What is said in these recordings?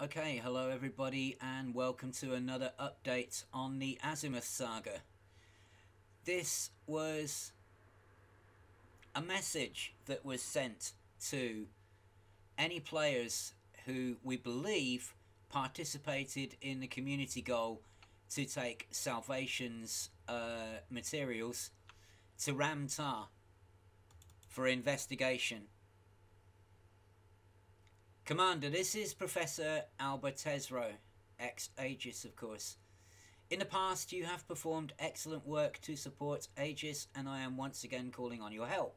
Okay, hello everybody and welcome to another update on the Azimuth saga. This was a message that was sent to any players who we believe participated in the community goal to take Salvation's materials to Ramtar for investigation. Commander, this is Professor Albertezro, ex-Aegis of course. In the past you have performed excellent work to support Aegis and I am once again calling on your help.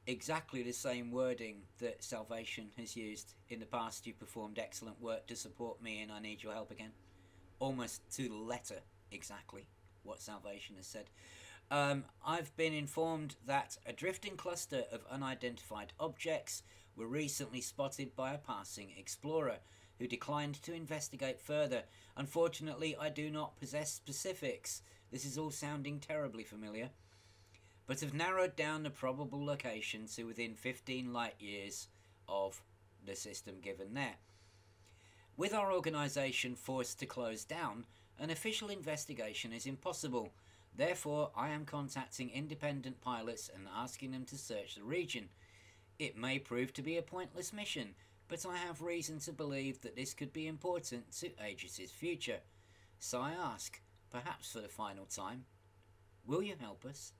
Exactly the same wording that Salvation has used. In the past you performed excellent work to support me and I need your help again. Almost to the letter exactly what Salvation has said. I've been informed that a drifting cluster of unidentified objects were recently spotted by a passing explorer who declined to investigate further. Unfortunately, I do not possess specifics. This is all sounding terribly familiar. But have narrowed down the probable location to within 15 light years of the system given there. With our organisation forced to close down, an official investigation is impossible. Therefore, I am contacting independent pilots and asking them to search the region. It may prove to be a pointless mission, but I have reason to believe that this could be important to Aegis' future. So I ask, perhaps for the final time, will you help us?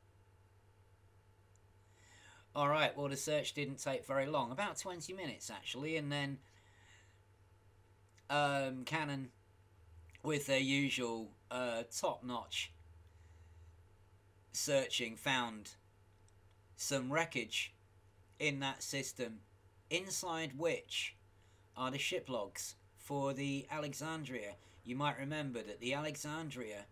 Alright, well the search didn't take very long, about 20 minutes actually, and then Canon, with their usual top-notch searching, found some wreckage in that system, inside which are the ship logs for the Alexandria. You might remember that the Alexandria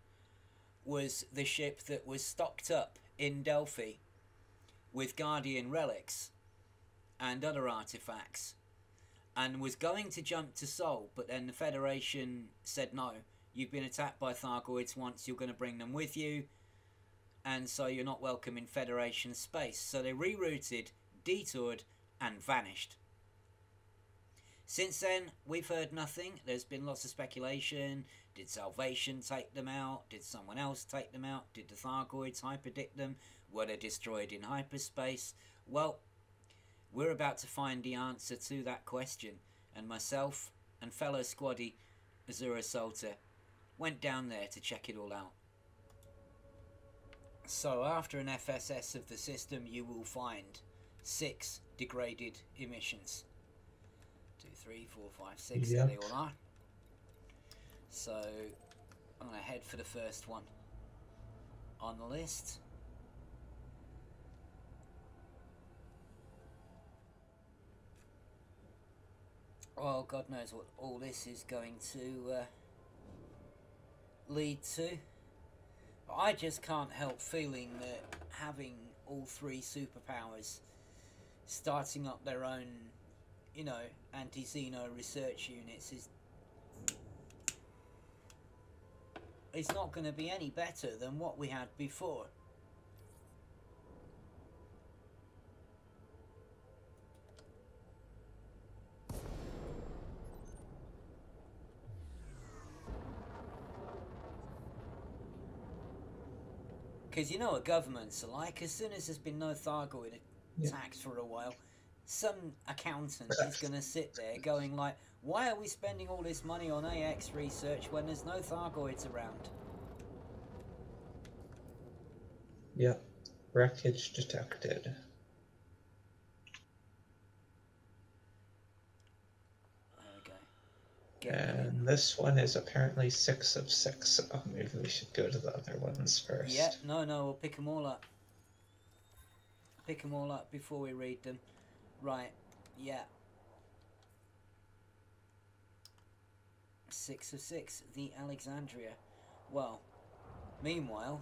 was the ship that was stocked up in Delphi with Guardian relics and other artifacts and was going to jump to Sol, but then the Federation said no, you've been attacked by Thargoids once, you're going to bring them with you, and so you're not welcome in Federation space. So they rerouted, detoured and vanished. Since then we've heard nothing. There's been lots of speculation. Did Salvation take them out? Did someone else take them out? Did the Thargoids hyperdict them? Were they destroyed in hyperspace? Well, we're about to find the answer to that question, and myself and fellow squaddy Azure Assaulter went down there to check it all out. So after an FSS of the system you will find 6 degraded emissions. 2, 3, 4, 5, 6, Yep. there they all are. So I'm going to head for the first one on the list. Well, God knows what all this is going to lead to. But I just can't help feeling that having all 3 superpowers starting up their own, you know, anti-Xeno research units is not going to be any better than what we had before. Because you know what governments are like. As soon as there's been no Thargoid attacks for a while, some accountant is going to sit there going like, why are we spending all this money on AX research when there's no Thargoids around? Yep. Wreckage detected. There we go. And this one is apparently 6 of 6, so maybe we should go to the other ones first. Yeah, no, we'll pick them all up. Pick them all up before we read them. Right, yeah. 6 of 6, the Alexandria. Well, meanwhile,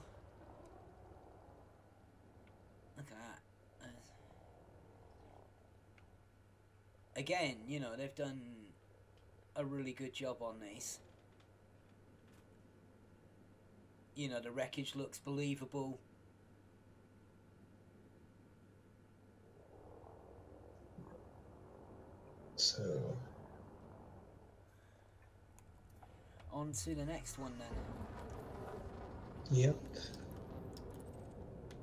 look at that. Again, you know, they've done a really good job on these. You know, the wreckage looks believable. So On to the next one then. Yep.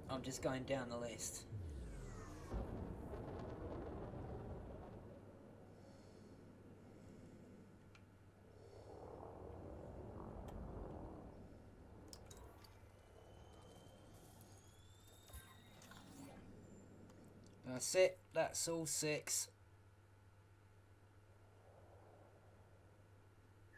I'm just going down the list. That's it. That's all 6.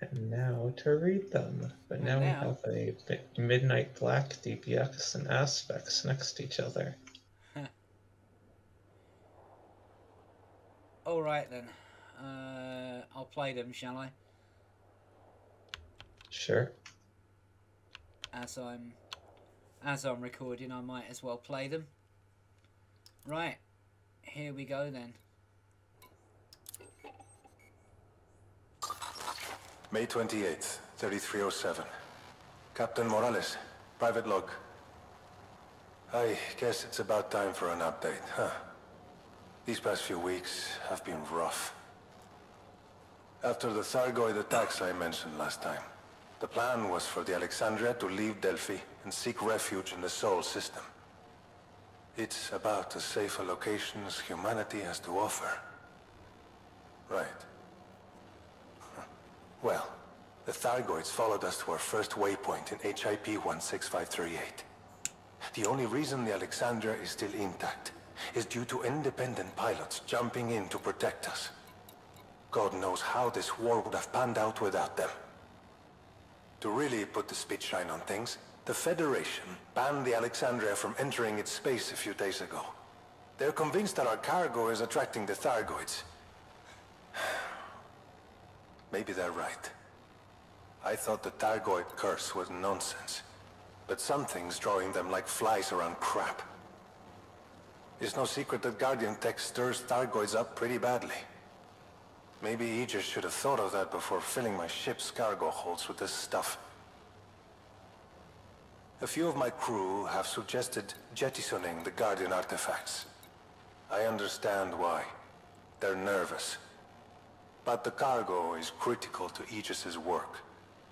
And now to read them. But And now we now- have a Midnight Black, DPX, and Aspects next to each other. Alright then. I'll play them, shall I? Sure. As I'm recording, I might as well play them. Right. Here we go then. May 28th, 3307. Captain Morales, private log. I guess it's about time for an update, huh? These past few weeks have been rough. After the Thargoid attacks I mentioned last time, the plan was for the Alexandria to leave Delphi and seek refuge in the Sol system. It's about as safe a location as humanity has to offer. Right. Well, the Thargoids followed us to our first waypoint in HIP 16538. The only reason the Alexandria is still intact is due to independent pilots jumping in to protect us. God knows how this war would have panned out without them. To really put the spitshine on things, the Federation banned the Alexandria from entering its space a few days ago. They're convinced that our cargo is attracting the Thargoids. Maybe they're right. I thought the Thargoid curse was nonsense, but something's drawing them like flies around crap. It's no secret that Guardian tech stirs Thargoids up pretty badly. Maybe Aegis should have thought of that before filling my ship's cargo holds with this stuff. A few of my crew have suggested jettisoning the Guardian artifacts. I understand why. They're nervous. But the cargo is critical to Aegis's work.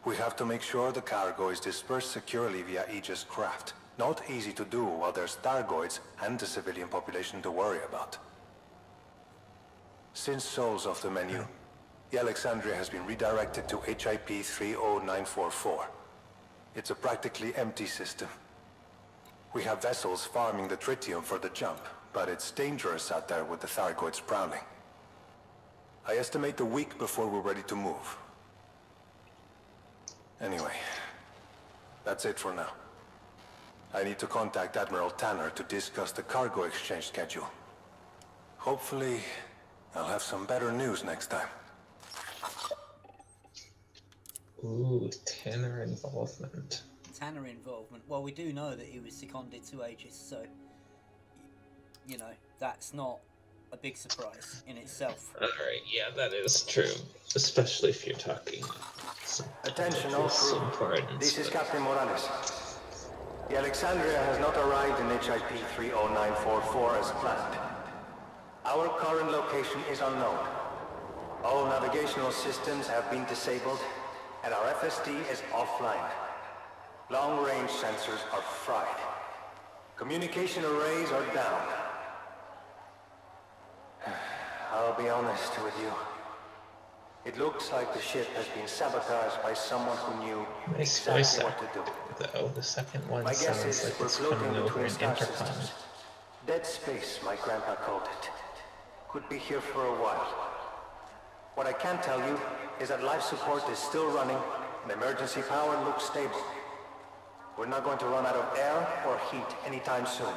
We have to make sure the cargo is dispersed securely via Aegis craft. Not easy to do while there's Thargoids and the civilian population to worry about. Since Sol's off the menu, the Alexandria has been redirected to HIP 30944. It's a practically empty system. We have vessels farming the tritium for the jump, but it's dangerous out there with the Thargoids prowling. I estimate a week before we're ready to move. Anyway, that's it for now. I need to contact Admiral Tanner to discuss the cargo exchange schedule. Hopefully, I'll have some better news next time. Ooh, Tanner involvement. Tanner involvement. Well, we do know that he was seconded to Aegis, so you know that's not a big surprise in itself. Alright, yeah, that is true. Especially if you're talking Attention all crew. importance. This is Captain Morales. The Alexandria has not arrived in HIP 30944 as planned. Our current location is unknown. All navigational systems have been disabled, and our FSD is offline. Long-range sensors are fried. Communication arrays are down. I'll be honest with you. It looks like the ship has been sabotaged by someone who knew Nice exactly voice what to do. though. The second one My guess sounds is like we're it's floating coming over between an star intercom. systems. Dead space, my grandpa called it. Could be here for a while. What I can tell you is that life support is still running and emergency power looks stable. We're not going to run out of air or heat anytime soon.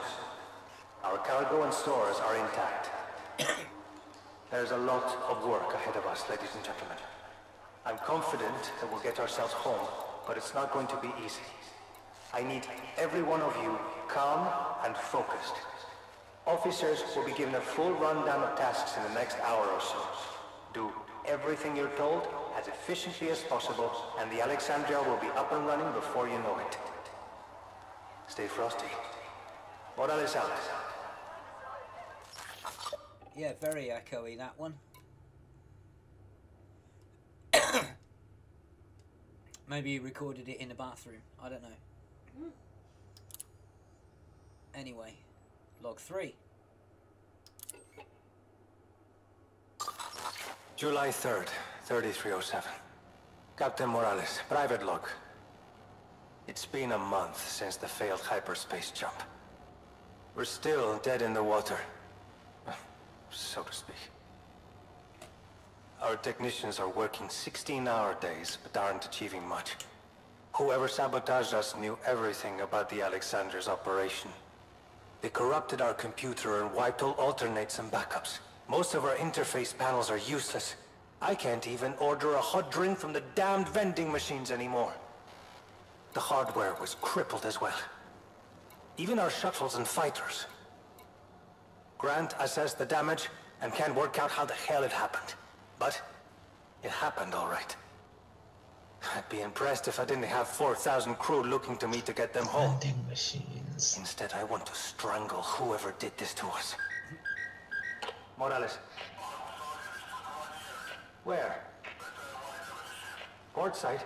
Our cargo and stores are intact. There's a lot of work ahead of us, ladies and gentlemen. I'm confident that we'll get ourselves home, but it's not going to be easy. I need every one of you calm and focused. Officers will be given a full rundown of tasks in the next hour or so. Do everything you're told as efficiently as possible, and the Alexandria will be up and running before you know it. Stay frosty. Morales out. Yeah, very echoey, that one. Maybe he recorded it in the bathroom. I don't know. Anyway, log 3. July 3rd, 3307. Captain Morales, private log. It's been a month since the failed hyperspace jump. We're still dead in the water, so to speak. Our technicians are working 16-hour days, but aren't achieving much. Whoever sabotaged us knew everything about the Alexandria's operation. They corrupted our computer and wiped all alternates and backups. Most of our interface panels are useless. I can't even order a hot drink from the damned vending machines anymore. The hardware was crippled as well. Even our shuttles and fighters. Grant assessed the damage and can't work out how the hell it happened. But it happened all right. I'd be impressed if I didn't have 4,000 crew looking to me to get them home. Vending machines. Instead, I want to strangle whoever did this to us. Morales. Where? Port side?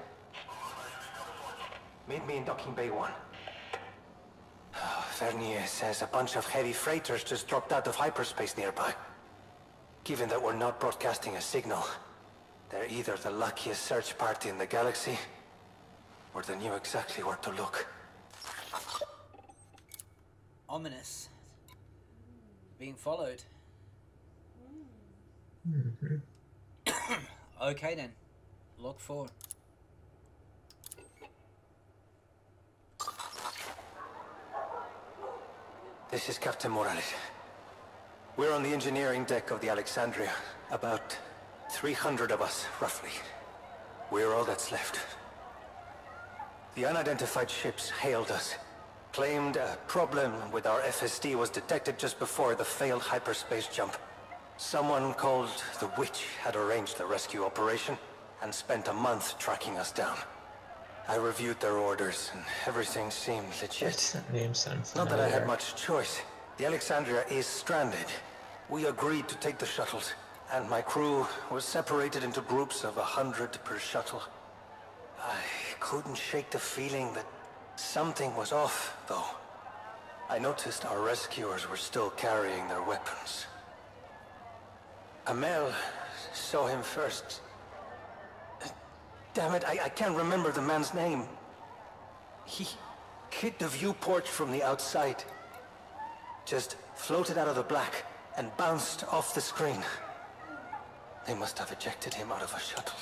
Meet me in Docking Bay 1. Vernier says a bunch of heavy freighters just dropped out of hyperspace nearby. Given that we're not broadcasting a signal, they're either the luckiest search party in the galaxy, or they knew exactly where to look. Ominous. Being followed. Okay then. Log 4. This is Captain Morales. We're on the engineering deck of the Alexandria. About 300 of us, roughly. We're all that's left. The unidentified ships hailed us. Claimed a problem with our FSD was detected just before the failed hyperspace jump. Someone called the Witch had arranged the rescue operation and spent a month tracking us down. I reviewed their orders and everything seemed Why legit. does that name sound Not familiar? that I had much choice. The Alexandria is stranded. We agreed to take the shuttles, and my crew was separated into groups of 100 per shuttle. I couldn't shake the feeling that something was off, though. I noticed our rescuers were still carrying their weapons. Amel saw him first. Damn it, I can't remember the man's name. He hit the viewport from the outside. Just floated out of the black and bounced off the screen. They must have ejected him out of a shuttle.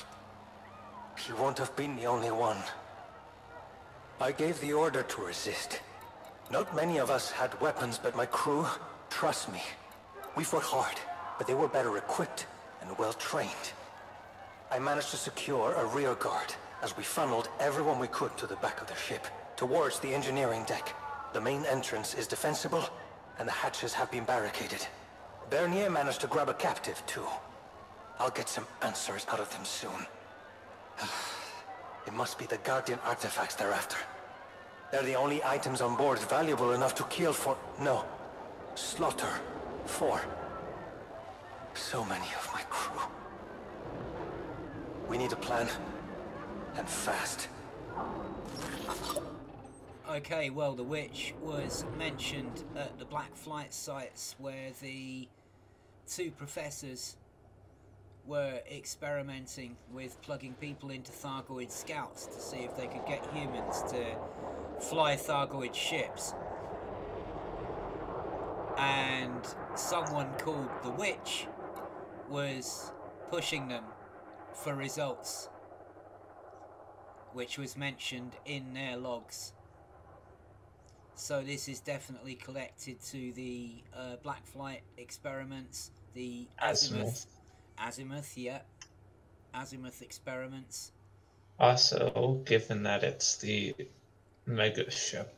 He won't have been the only one. I gave the order to resist. Not many of us had weapons, but my crew, trust me. We fought hard, but they were better equipped and well trained. I managed to secure a rear guard as we funneled everyone we could to the back of the ship, towards the engineering deck. The main entrance is defensible, and the hatches have been barricaded. Bernier managed to grab a captive, too. I'll get some answers out of them soon. It must be the Guardian artifacts they're after. They're the only items on board valuable enough to kill for... No. Slaughter. For. So many of my crew. We need a plan. And fast. Okay, well, the Witch was mentioned at the Black Flight sites where the 2 professors were experimenting with plugging people into Thargoid scouts to see if they could get humans to fly Thargoid ships. And someone called the Witch was pushing them for results, which was mentioned in their logs. So this is definitely connected to the Black Flight experiments, the Azimuth, yeah, Azimuth experiments. Also, given that it's the mega ship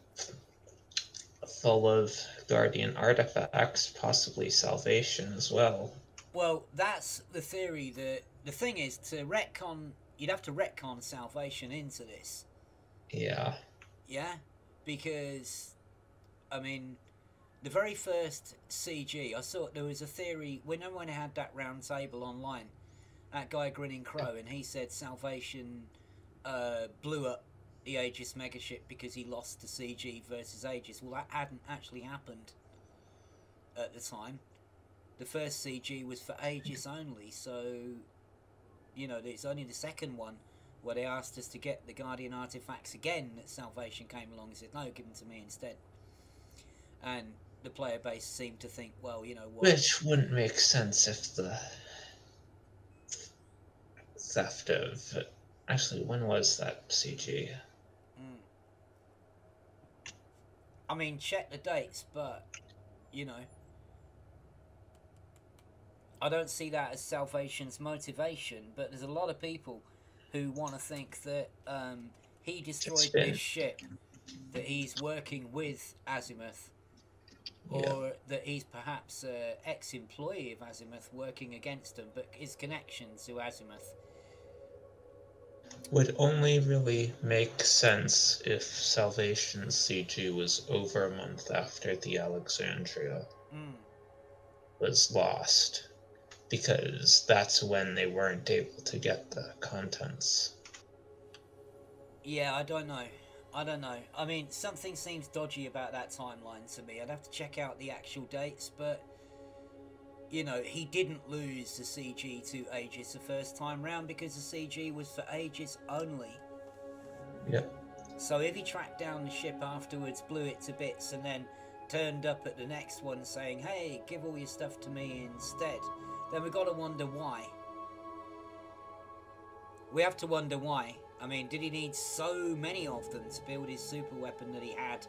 full of Guardian artifacts, possibly salvation as well. Well, that's the theory. The thing is, to retcon, you'd have to retcon salvation into this. Yeah. Yeah? Because, I mean, the very first CG, I saw there was a theory, when I had that round table online, that guy Grinning Crow, and he said Salvation blew up the Aegis megaship because he lost to CG versus Aegis. Well, that hadn't actually happened at the time. The first CG was for Aegis only, so, you know, it's only the second one where they asked us to get the Guardian artifacts again that Salvation came along and said, no, give them to me instead. And the player base seemed to think, well, you know what... Which wouldn't make sense if the theft of... Actually, when was that CG? I mean, check the dates, but, you know... I don't see that as Salvation's motivation, but there's a lot of people who want to think that he destroyed this ship, that he's working with Azimuth, or that he's perhaps an ex-employee of Azimuth working against him, but his connection to Azimuth would only really make sense if Salvation's CG was over a month after the Alexandria was lost, because that's when they weren't able to get the contents. Yeah, I don't know. I mean, something seems dodgy about that timeline to me. I'd have to check out the actual dates, but, you know, he didn't lose the CG to Aegis the first time round because the CG was for Aegis only. Yep. So if he tracked down the ship afterwards, blew it to bits, and then turned up at the next one saying, hey, give all your stuff to me instead, then we've got to wonder why. We have to wonder why. I mean, did he need so many of them to build his super weapon that he had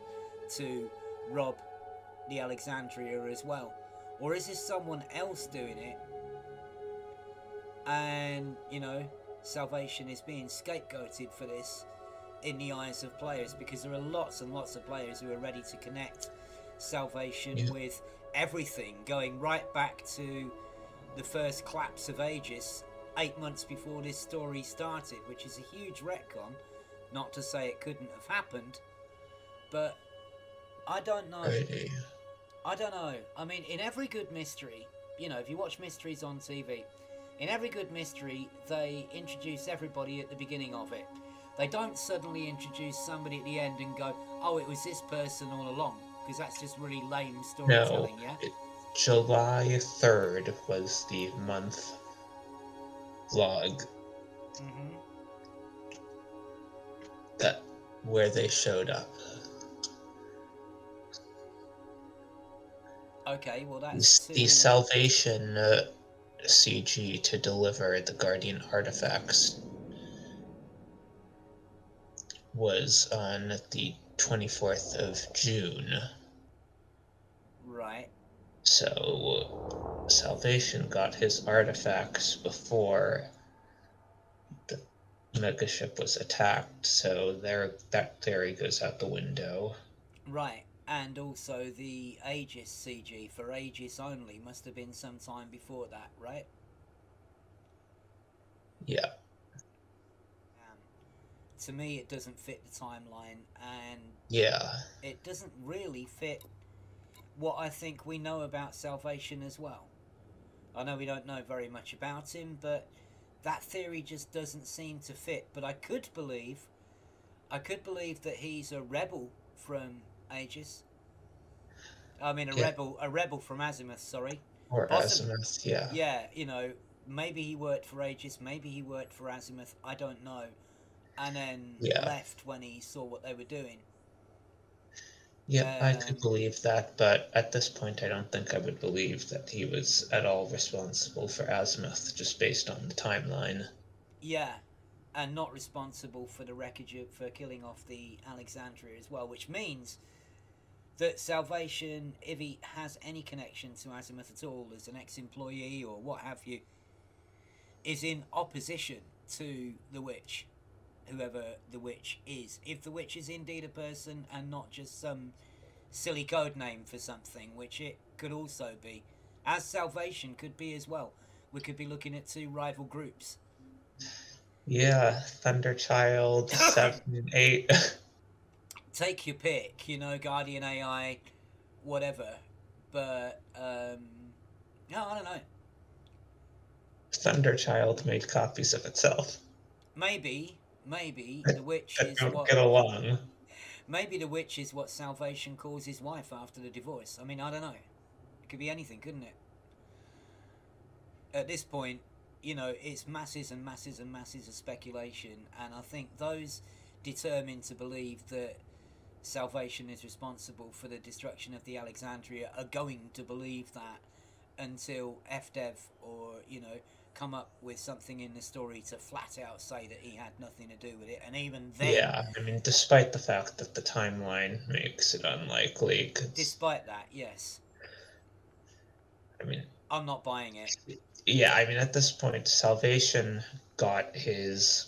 to rob the Alexandria as well? Or is this someone else doing it? And, you know, Salvation is being scapegoated for this in the eyes of players, because there are lots and lots of players who are ready to connect Salvation with everything, going right back to the first collapse of Aegis 8 months before this story started, which is a huge retcon. Not to say it couldn't have happened, but I don't know. I don't know. I mean, in every good mystery, you know, if you watch mysteries on TV, in every good mystery, they introduce everybody at the beginning of it. They don't suddenly introduce somebody at the end and go, oh, it was this person all along, because that's just really lame storytelling, yeah? July 3rd was the month log that where they showed up. Okay, well that's the Salvation CG to deliver the Guardian artifacts was on the 24th of June. Right. So Salvation got his artifacts before the megaship was attacked, so that theory goes out the window. Right, and also the Aegis CG for Aegis only must have been some time before that, right? Yeah. To me, it doesn't fit the timeline, and it doesn't really fit what I think we know about Salvation as well. I know we don't know very much about him, but that theory just doesn't seem to fit. But I could believe that he's a rebel from Aegis. I mean, a rebel from Azimuth, sorry. Or Azimuth, yeah. Yeah, you know, maybe he worked for Aegis, maybe he worked for Azimuth, I don't know. And then left when he saw what they were doing. Yeah, I could believe that, but at this point I don't think I would believe that he was at all responsible for Azimuth, just based on the timeline. Yeah, and not responsible for the wreckage, for killing off the Alexandria as well, which means that Salvation, if he has any connection to Azimuth at all, as an ex-employee or what have you, is in opposition to the Witch. Whoever the Witch is. If the Witch is indeed a person and not just some silly code name for something, which it could also be, as Salvation could be as well. We could be looking at two rival groups. Yeah, Thunderchild, 7 and 8. Take your pick, you know, Guardian AI, whatever. But, no, I don't know. Thunderchild made copies of itself. Maybe, maybe the witch is don't what... get along. Maybe the witch is what Salvation calls his wife after the divorce. I mean, I don't know. It could be anything, couldn't it? At this point, you know, it's masses and masses and masses of speculation, and I think those determined to believe that Salvation is responsible for the destruction of the Alexandria are going to believe that until FDev or, you know, come up with something in the story to flat out say that he had nothing to do with it. And even then... Yeah, I mean, despite the fact that the timeline makes it unlikely. Despite that, yes. I mean... I'm not buying it. Yeah, I mean, at this point, Salvation got his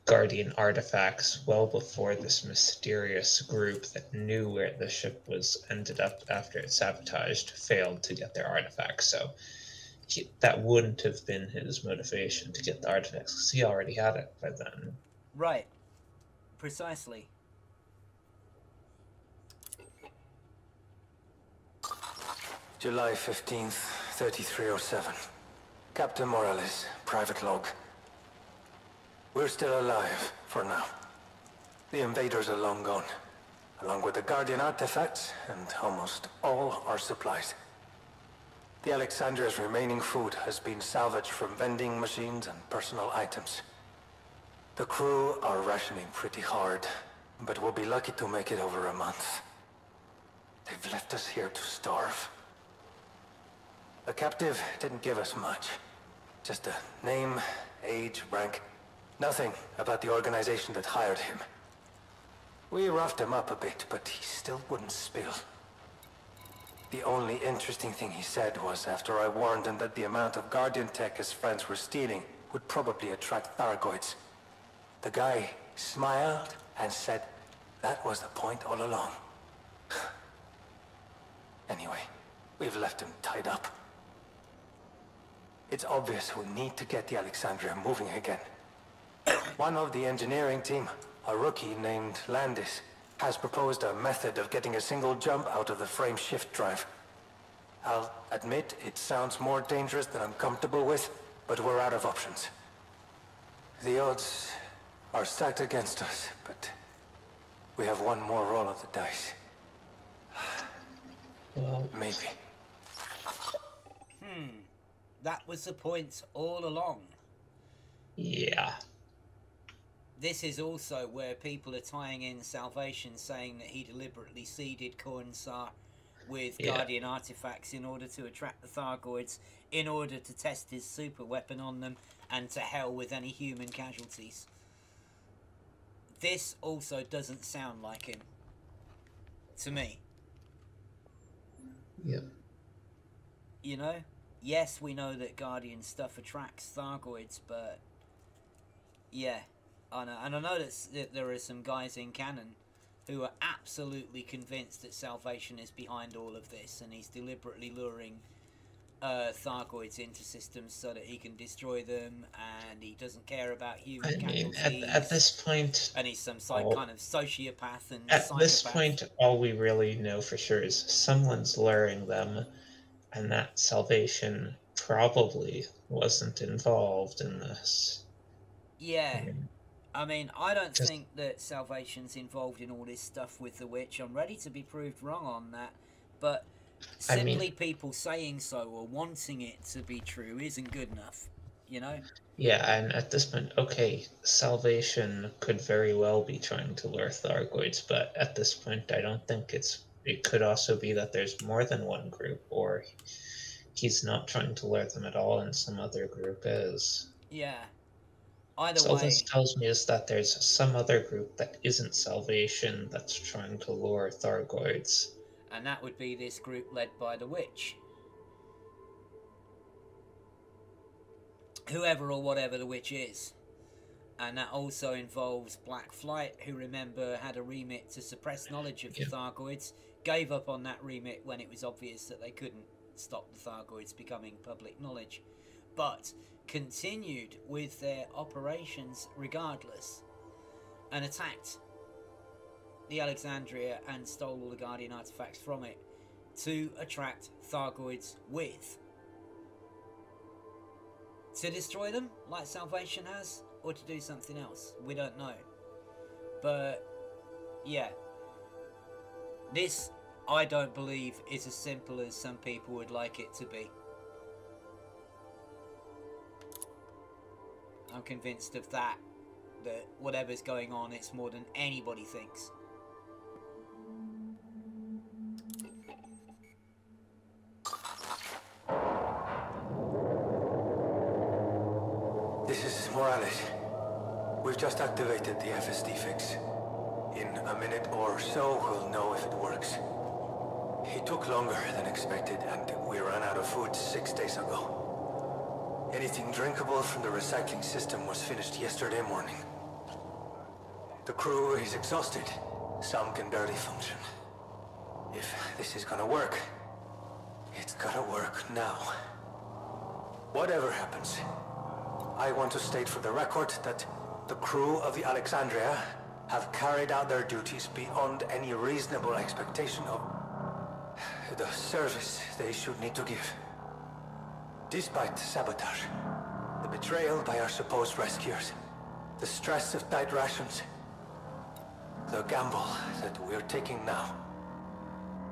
Guardian artifacts well before this mysterious group that knew where the ship was ended up after it sabotaged failed to get their artifacts. So that wouldn't have been his motivation to get the artifacts, because he already had it by then. Right. Precisely. July 15th, 3307. Captain Morales, private log. We're still alive, for now. The invaders are long gone, along with the Guardian artifacts and almost all our supplies. The Alexandria's remaining food has been salvaged from vending machines and personal items. The crew are rationing pretty hard, but we'll be lucky to make it over a month. They've left us here to starve. The captive didn't give us much. Just a name, age, rank. Nothing about the organization that hired him. We roughed him up a bit, but he still wouldn't spill. The only interesting thing he said was after I warned him that the amount of Guardian tech his friends were stealing would probably attract Thargoids. The guy smiled and said that was the point all along. Anyway, we've left him tied up. It's obvious we need to get the Alexandria moving again. One of the engineering team, a rookie named Landis, has proposed a method of getting a single jump out of the frame shift drive. I'll admit it sounds more dangerous than I'm comfortable with, but we're out of options. The odds are stacked against us, but we have one more roll of the dice. Well, maybe. That was the point all along. Yeah. This is also where people are tying in Salvation, saying that he deliberately seeded Cornsar with Guardian artifacts in order to attract the Thargoids, in order to test his super weapon on them, and to hell with any human casualties. This also doesn't sound like him. To me. Yep. You know? Yes, we know that Guardian stuff attracts Thargoids, but... yeah. I know. And I know that there are some guys in canon who are absolutely convinced that Salvation is behind all of this, and he's deliberately luring Thargoids into systems so that he can destroy them, and he doesn't care about human casualties. At this point... and he's some kind of sociopath and At psychopath. this point, all we really know for sure is someone's luring them, and that Salvation probably wasn't involved in this. Yeah. I mean, I don't think that Salvation's involved in all this stuff with the witch. I'm ready to be proved wrong on that. But simply people saying so or wanting it to be true isn't good enough, you know? Yeah, and at this point, okay, Salvation could very well be trying to lure Thargoids, but at this point, I don't think it could also be that there's more than one group, or he's not trying to lure them at all and some other group is. Yeah. Either So way, this tells me is that there's some other group that isn't Salvation that's trying to lure Thargoids. And that would be this group led by the witch. Whoever or whatever the witch is. And that also involves Black Flight, who, remember, had a remit to suppress knowledge of the Thargoids, gave up on that remit when it was obvious that they couldn't stop the Thargoids becoming public knowledge, but continued with their operations regardless, and attacked the Alexandria and stole all the Guardian artifacts from it to attract Thargoids with. To destroy them, like Salvation has? or to do something else. We don't know. But, yeah. This, I don't believe, is as simple as some people would like it to be. I'm convinced of that whatever's going on, it's more than anybody thinks. This is Morales. We've just activated the FSD fix. In a minute or so, we'll know if it works. It took longer than expected, and we ran out of food 6 days ago. Anything drinkable from the recycling system was finished yesterday morning. The crew is exhausted. Some can barely function. If this is gonna work, it's gotta work now. Whatever happens, I want to state for the record that the crew of the Alexandria have carried out their duties beyond any reasonable expectation of the service they should need to give. Despite sabotage, the betrayal by our supposed rescuers, the stress of tight rations, the gamble that we're taking now,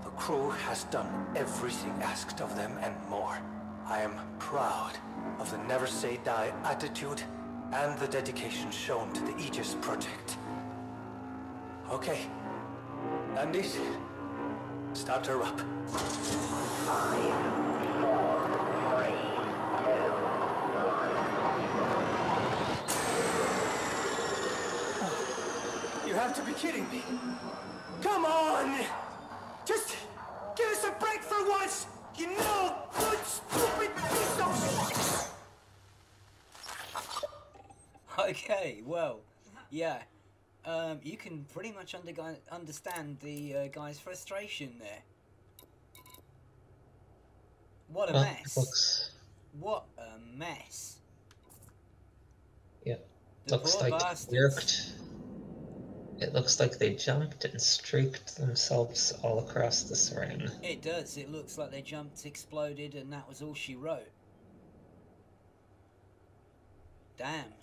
the crew has done everything asked of them and more. I am proud of the never say die attitude and the dedication shown to the Aegis project. Okay, Andes, start her up. 5, 4, 3, 2. You have to be kidding me. Come on! Just give us a break for once! You know, good, stupid piece of... Okay, well, yeah. You can pretty much understand the guy's frustration there. What a mess. What a mess. Yeah. The looks poor like bastards. it worked. It looks like they jumped and streaked themselves all across this ring. It does. It looks like they jumped, exploded, and that was all she wrote. Damn.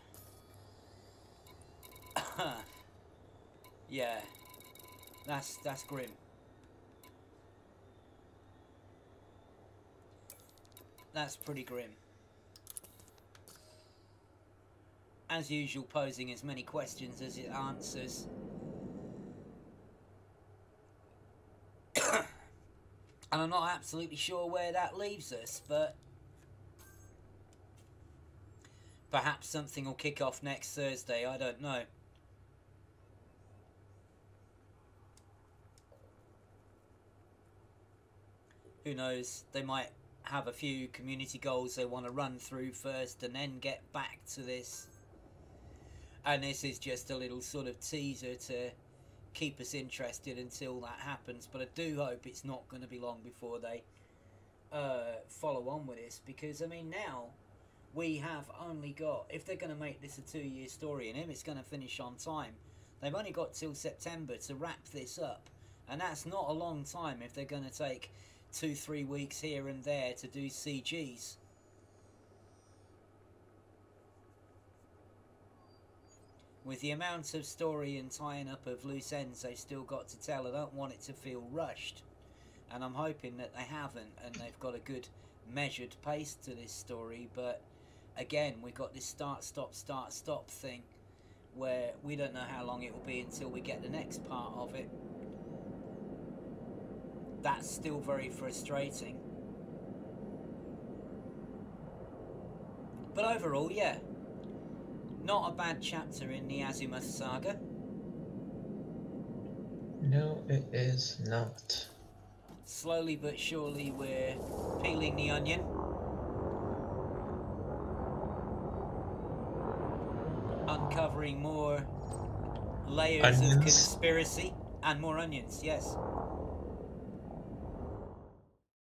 Yeah. That's grim. That's pretty grim. As usual, posing as many questions as it answers. And I'm not absolutely sure where that leaves us, but perhaps something will kick off next Thursday, I don't know. Who knows, they might have a few community goals they want to run through first and then get back to this. And this is just a little sort of teaser to keep us interested until that happens. But I do hope it's not going to be long before they follow on with this. Because, I mean, now we have only got... If they're going to make this a 2-year story, and if it's going to finish on time, they've only got till September to wrap this up. And that's not a long time if they're going to take 2-3 weeks here and there to do CGs. With the amount of story and tying up of loose ends they've still got to tell, I don't want it to feel rushed. And I'm hoping that they haven't, and they've got a good measured pace to this story. But again, we've got this start, stop thing, where we don't know how long it will be until we get the next part of it. That's still very frustrating. But overall, yeah. Not a bad chapter in the Azimuth saga. No, it is not. Slowly but surely we're peeling the onion. Uncovering more layers of conspiracy. And more onions, yes.